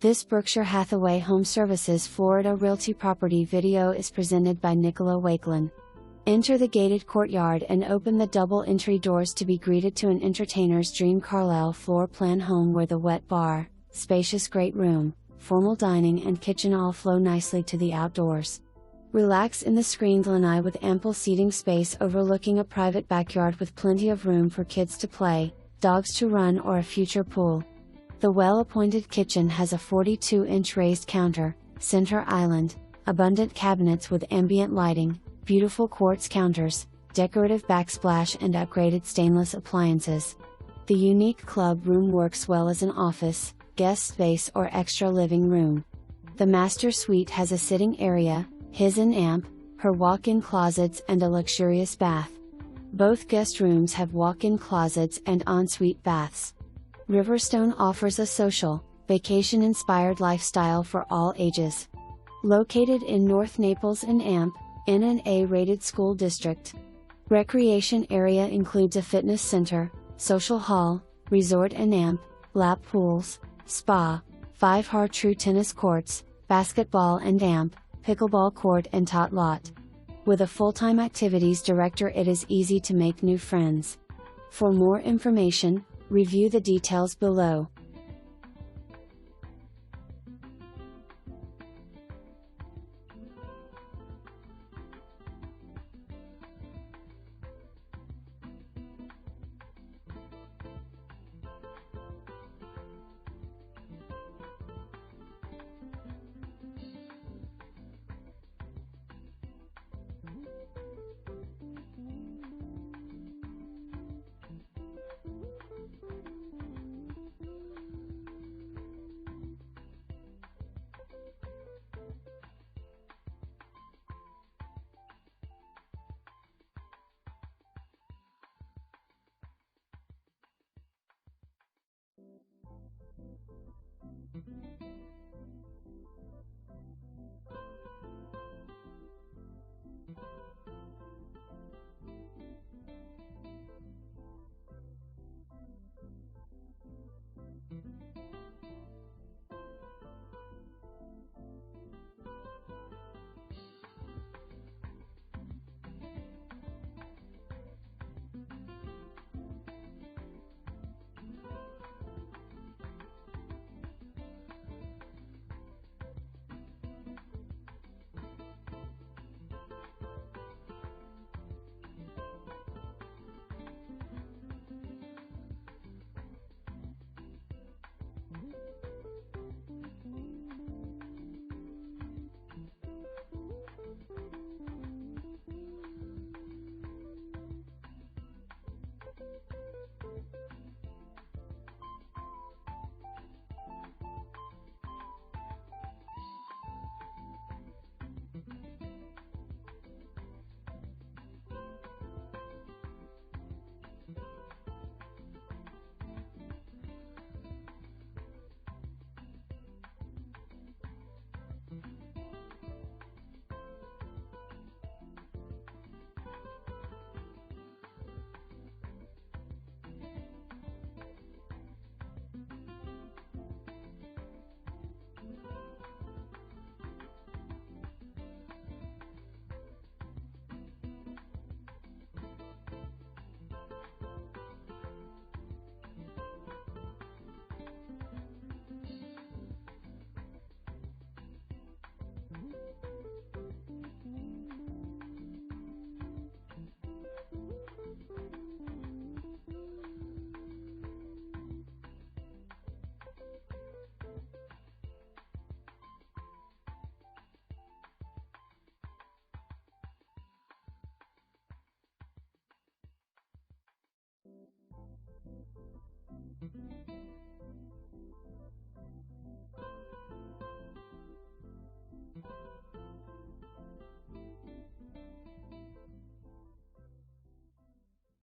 This Berkshire Hathaway HomeServices Florida Realty property video is presented by Nicola Wakelin. Enter the gated courtyard and open the double entry doors to be greeted to an entertainer's dream Carlyle floor plan home where the wet bar, spacious great room, formal dining and kitchen all flow nicely to the outdoors. Relax in the screened lanai with ample seating space overlooking a private backyard with plenty of room for kids to play, dogs to run or a future pool. The well-appointed kitchen has a 42-inch raised counter, center island, abundant cabinets with ambient lighting, beautiful quartz counters, decorative backsplash and upgraded stainless appliances. The unique club room works well as an office, guest space or extra living room. The master suite has a sitting area, his and amp, her walk-in closets and a luxurious bath. Both guest rooms have walk-in closets and ensuite baths. Riverstone offers a social, vacation-inspired lifestyle for all ages. Located in North Naples and AMP, in an A-rated school district. Recreation area includes a fitness center, social hall, resort and AMP, lap pools, spa, 5 Har-Tru tennis courts, basketball and AMP, pickleball court and tot lot. With a full-time activities director, it is easy to make new friends. For more information, review the details below.